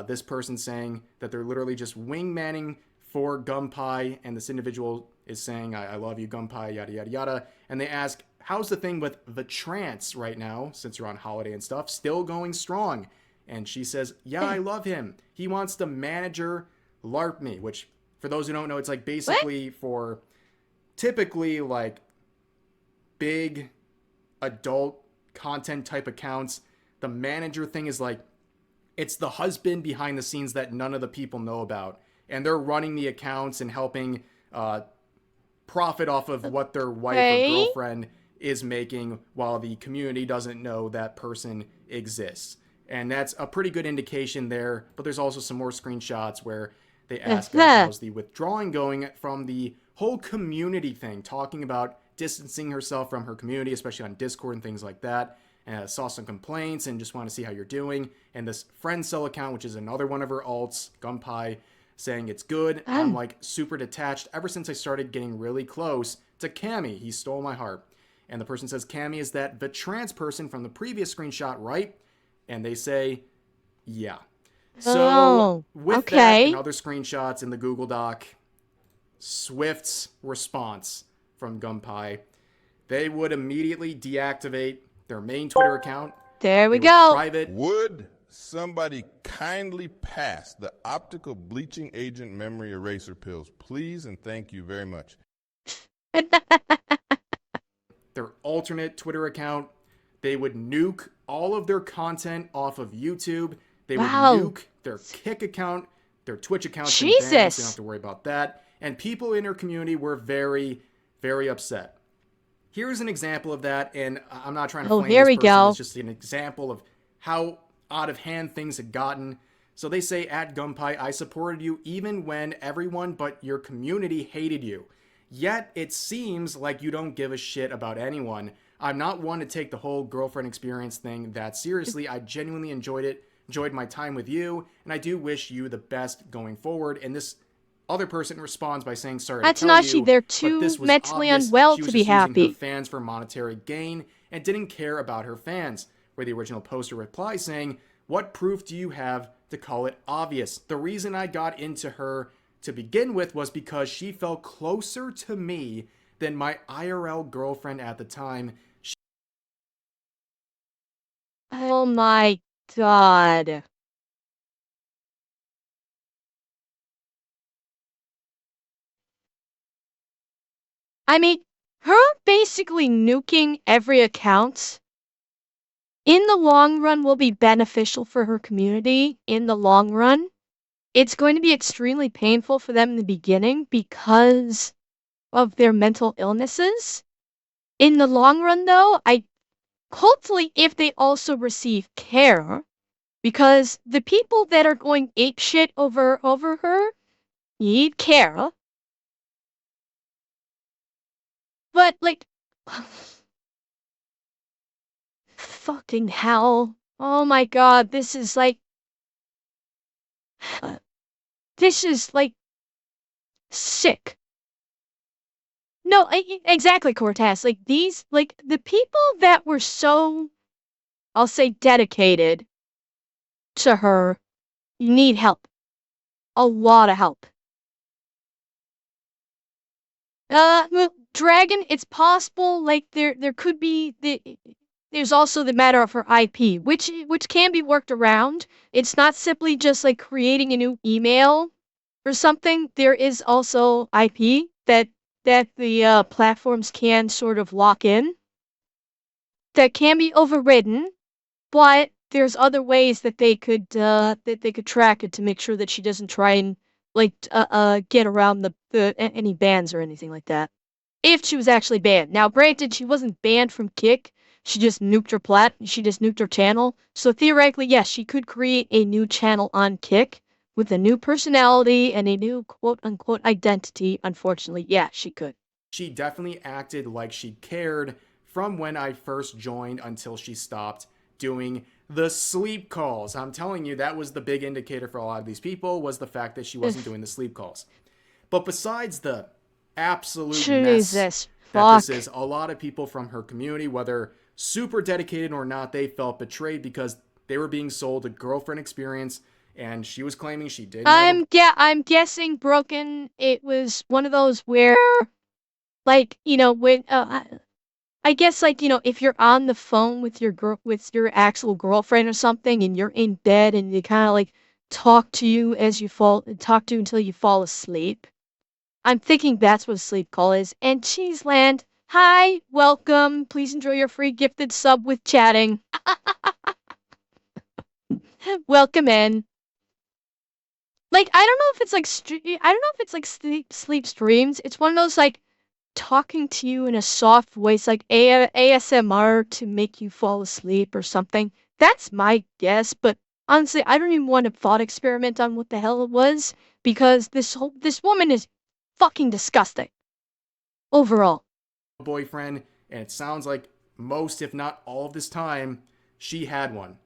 This person saying that they're literally just wingmanning for Gunpei, and this individual is saying, I love you, Gunpei, yada, yada, yada. And they ask, how's the thing with the trance right now, since you're on holiday and stuff, still going strong? And she says, yeah, I love him. He wants to manager LARP me, which, for those who don't know, it's like basically for typically like big adult content type accounts. The manager thing is like, it's the husband behind the scenes that none of the people know about. And they're running the accounts and helping profit off of what their wife or girlfriend is making while the community doesn't know that person exists. And that's a pretty good indication there. But there's also some more screenshots where they ask how's the withdrawing going from the whole community thing, talking about distancing herself from her community, especially on Discord and things like that. And saw some complaints and just want to see how you're doing. And this friend cell account, which is another one of her alts, Gunpei, saying it's good. I'm like super detached ever since I started getting really close to Cammy. He stole my heart. And the person says Cammy is that the trans person from the previous screenshot, right? And they say, yeah. So with that and other screenshots in the Google Doc, Swift's response from Gunpei, they would immediately deactivate their main Twitter account. There we go. Private. Would somebody kindly pass the optical bleaching agent memory eraser pills, please, and thank you very much. Their alternate Twitter account. They would nuke all of their content off of YouTube. They would nuke their Kick account, their Twitch account. Jesus. So you don't have to worry about that. And people in her community were very, very upset. Here's an example of that, and I'm not trying to flame here this we person. go. It's just an example of how out of hand things had gotten. So they say at Gunpei, I supported you even when everyone but your community hated you. Yet it seems like you don't give a shit about anyone. I'm not one to take the whole girlfriend experience thing that seriously. I genuinely enjoyed my time with you, and I do wish you the best going forward. And this other person responds by saying, sorry to tell you, they're but too this was mentally obvious. unwell She to was be just using happy. her fans for monetary gain and didn't care about her fans. Where the original poster replies saying, what proof do you have to call it obvious? The reason I got into her to begin with was because she felt closer to me than my IRL girlfriend at the time. Oh my god. I mean, her basically nuking every account in the long run will be beneficial for her community. In the long run, it's going to be extremely painful for them in the beginning because of their mental illnesses. In the long run, though, hopefully if they also receive care, because the people that are going apeshit over her need care. But like, fucking hell. Oh my god, this is like sick. No, exactly, Cortez. Like these, like the people that were so, I'll say, dedicated to her, need help. a lot of help. Dragon, it's possible, like, there could be there's also the matter of her IP, which can be worked around. It's not simply just like creating a new email or something. There is also IP that the platforms can sort of lock in that can be overridden, but there's other ways that they could track it to make sure that she doesn't try and like get around any bans or anything like that. If she was actually banned. Now, granted, she wasn't banned from Kick. She just nuked her she just nuked her channel. So theoretically, yes, she could create a new channel on Kick with a new personality and a new quote-unquote identity. Unfortunately, yeah, she could. She definitely acted like she cared from when I first joined until she stopped doing the sleep calls. I'm telling you, that was the big indicator for a lot of these people, was the fact that she wasn't doing the sleep calls. But besides the absolute mess that this is, a lot of people from her community, whether super dedicated or not, they felt betrayed because they were being sold a girlfriend experience, and she was claiming she didn't. I'm guessing, Broken, it was one of those where, like, you know, when I guess, like, you know, if you're on the phone with your actual girlfriend or something, and you're in bed and they kind of like talk to you until you fall asleep. I'm thinking that's what a sleep call is. And Cheeseland, hi, welcome. Please enjoy your free gifted sub with chatting. Welcome in. Like, I don't know if it's like sleep streams. It's one of those like talking to you in a soft voice, like ASMR to make you fall asleep or something. That's my guess, but honestly, I don't even want to thought experiment on what the hell it was, because this woman is fucking disgusting. Overall. Boyfriend, and it sounds like most, if not all of this time, she had one.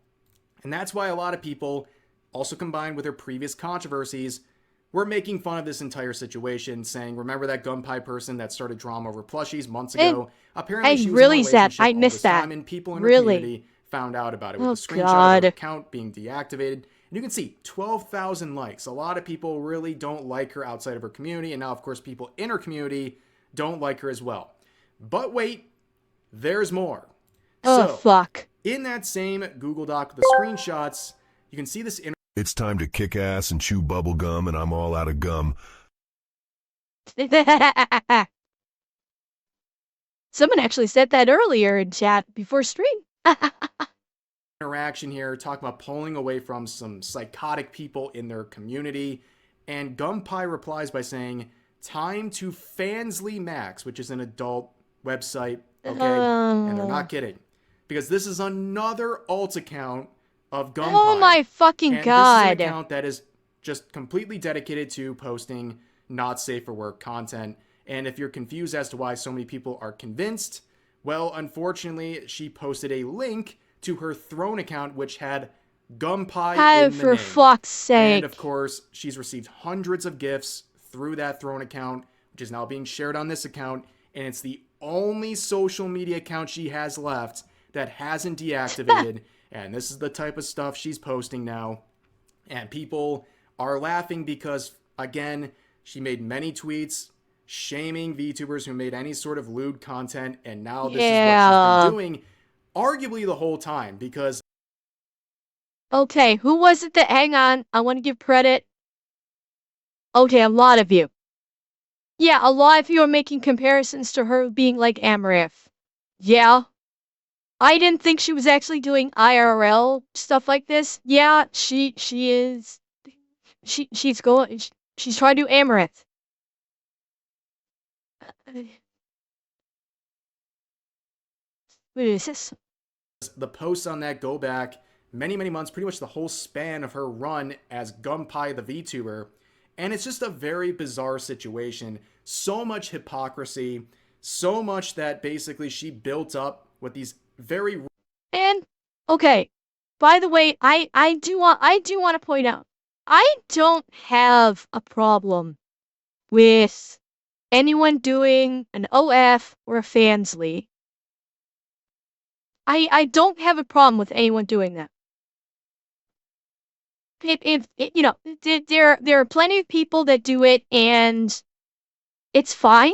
And that's why a lot of people, also combined with her previous controversies, were making fun of this entire situation, saying, remember that Gunpei person that started drama over plushies months ago? Apparently she was in a relationship all this time, and people in her community found out about it, with a screenshot of her account being deactivated. And you can see 12,000 likes. A lot of people really don't like her outside of her community, and now, of course, people in her community don't like her as well. But wait, there's more. Fuck. In that same Google Doc with the screenshots, you can see this It's time to kick ass and chew bubble gum, and I'm all out of gum. Someone actually said that earlier in chat before stream. interaction here, talking about pulling away from some psychotic people in their community. And Gunpei replies by saying, time to Fansly Max, which is an adult website. Okay, and they're not kidding. Because this is another alt account of Gunpei. Oh my fucking god. This is an account that is just completely dedicated to posting not safe for work content. And if you're confused as to why so many people are convinced, well, unfortunately, she posted a link to her Throne account, which had Gunpei in the for name. fuck's sake. And of course, she's received hundreds of gifts through that Throne account, which is now being shared on this account. And it's the only social media account she has left that hasn't deactivated. And this is the type of stuff she's posting now. And people are laughing because, again, she made many tweets shaming VTubers who made any sort of lewd content. And now this is what she's been doing, arguably the whole time, because... Okay, who was it that... Hang on, I want to give credit. Okay, a lot of you. Yeah, a lot of you are making comparisons to her being like Amaranth. Yeah. I didn't think she was actually doing IRL stuff like this. Yeah, she is. She's trying to do Amaranth. What is this? The posts on that go back many, many months, pretty much the whole span of her run as Gunpei the VTuber. And it's just a very bizarre situation. So much hypocrisy, so much that basically she built up with these very... And, okay, by the way, I do want to point out, I don't have a problem with anyone doing an OF or a Fansly. I don't have a problem with anyone doing that. you know, there are plenty of people that do it, and it's fine.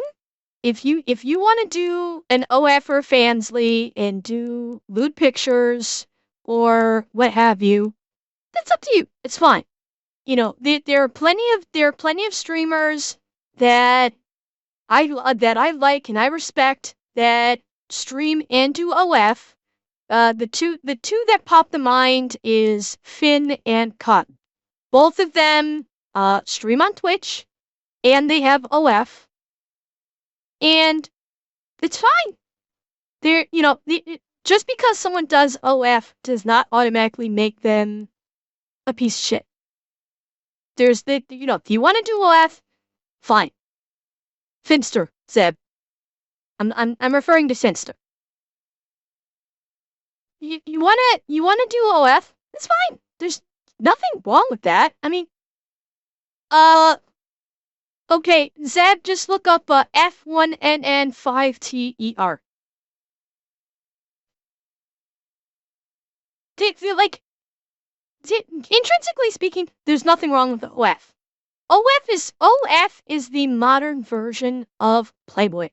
If you want to do an OF or a Fansly and do lewd pictures or what have you, that's up to you. It's fine. You know, there are plenty of streamers that I like and I respect that stream and do OF. The two that pop to mind is Finn and Cotton. Both of them stream on Twitch and they have OF, and it's fine. They're, you know, just because someone does OF does not automatically make them a piece of shit. There's you know, if you want to do OF, fine. Finster, Zeb. I'm referring to Finster. You wanna do OF? It's fine. There's nothing wrong with that. I mean, okay, Zeb, just look up F1NN5TER. Like, intrinsically speaking, there's nothing wrong with OF. OF is the modern version of Playboy.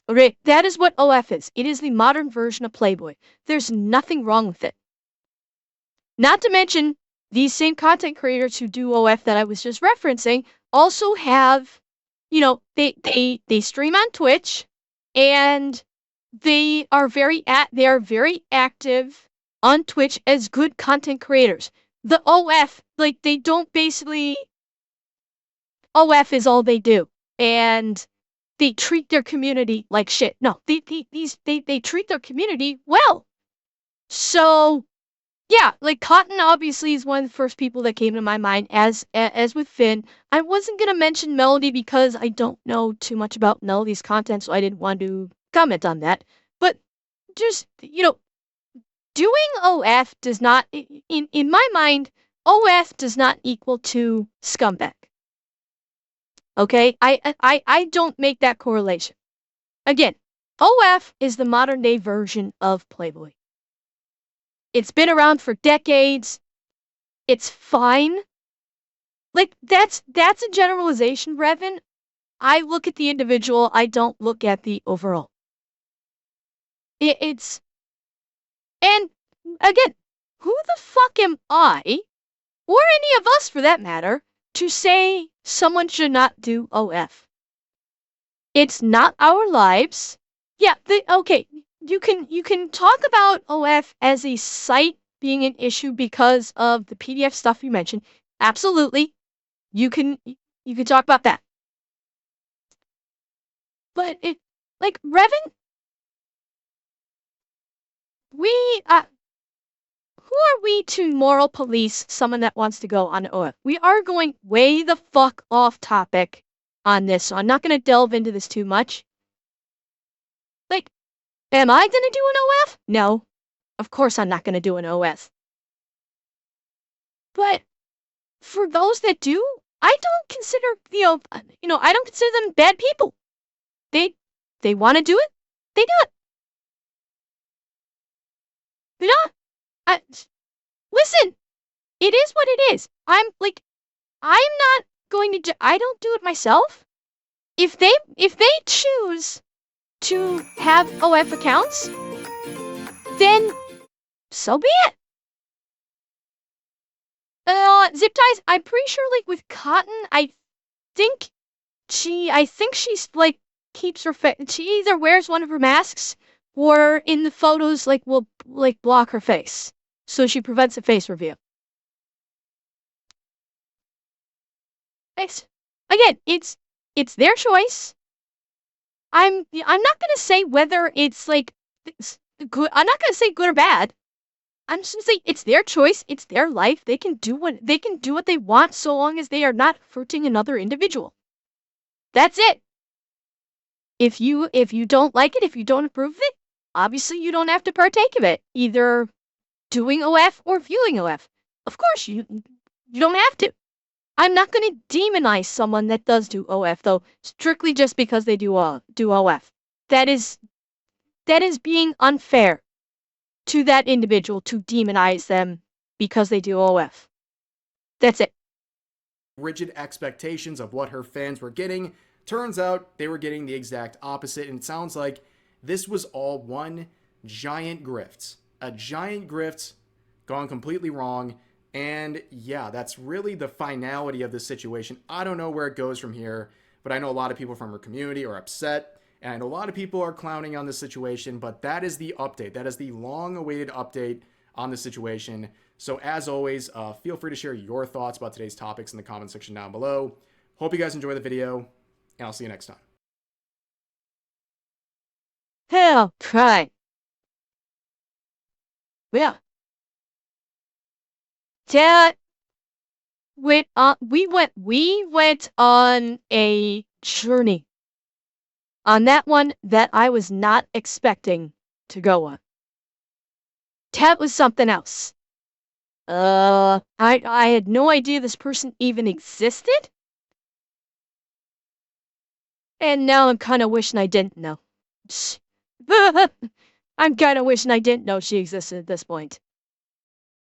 Okay, that is what OF is. It is the modern version of Playboy. There's nothing wrong with it. Not to mention, these same content creators who do OF that I was just referencing also have, you know, they stream on Twitch, and they are very active on Twitch as good content creators. The OF, like, they don't basically, OF is all they do, and they treat their community like shit. No, they treat their community well. So, yeah, like, Cotton obviously is one of the first people that came to my mind, as with Finn. I wasn't gonna mention Melody because I don't know too much about Melody's content, so I didn't want to comment on that. But just, you know, doing OF does not, in my mind, OF does not equal to scumbag. Okay, I don't make that correlation. Again, OF is the modern day version of Playboy. It's been around for decades. It's fine. Like, that's a generalization, Revan. I look at the individual, I don't look at the overall. It's, and again, who the fuck am I, or any of us for that matter, to say someone should not do OF? It's not our lives. Yeah, okay, you can talk about OF as a site being an issue because of the PDF stuff you mentioned. Absolutely. You can talk about that. But it, like, Revan, who are we to moral police someone that wants to go on OF? We are going way the fuck off topic on this, so I'm not going to delve into this too much. Like, am I going to do an OF? No. Of course I'm not going to do an OF. But for those that do, I don't consider, I don't consider them bad people. They want to do it, they do it. You know? Listen, it is what it is. I'm not going to I don't do it myself. If they choose to have OF accounts, then so be it. Zip ties, I'm pretty sure, like, with Cotton, I think she's like keeps her face. She either wears one of her masks or in the photos, like, will, like, block her face, so she prevents a face reveal. Again, it's their choice. I'm not gonna say whether it's, like, good. I'm not gonna say good or bad. I'm just gonna say it's their choice. It's their life. They can do what they want, so long as they are not hurting another individual. That's it. If you don't like it, if you don't approve of it, obviously you don't have to partake of it, either doing OF or viewing OF. Of course, you don't have to. I'm not going to demonize someone that does do OF, though, strictly just because they do OF. That is being unfair to that individual to demonize them because they do OF. That's it. Rigid expectations of what her fans were getting. Turns out they were getting the exact opposite, and it sounds like this was all one giant grift. A giant grift gone completely wrong. And yeah, that's really the finality of this situation. I don't know where it goes from here, but I know a lot of people from her community are upset, and I know a lot of people are clowning on this situation, but that is the update. That is the long-awaited update on the situation. So as always, feel free to share your thoughts about today's topics in the comment section down below. Hope you guys enjoy the video, and I'll see you next time. Hell, cry. Yeah. Dad we went on a journey. On that one that I was not expecting to go on. That was something else. I had no idea this person even existed. And now I'm kind of wishing I didn't know. I'm kind of wishing I didn't know she existed at this point.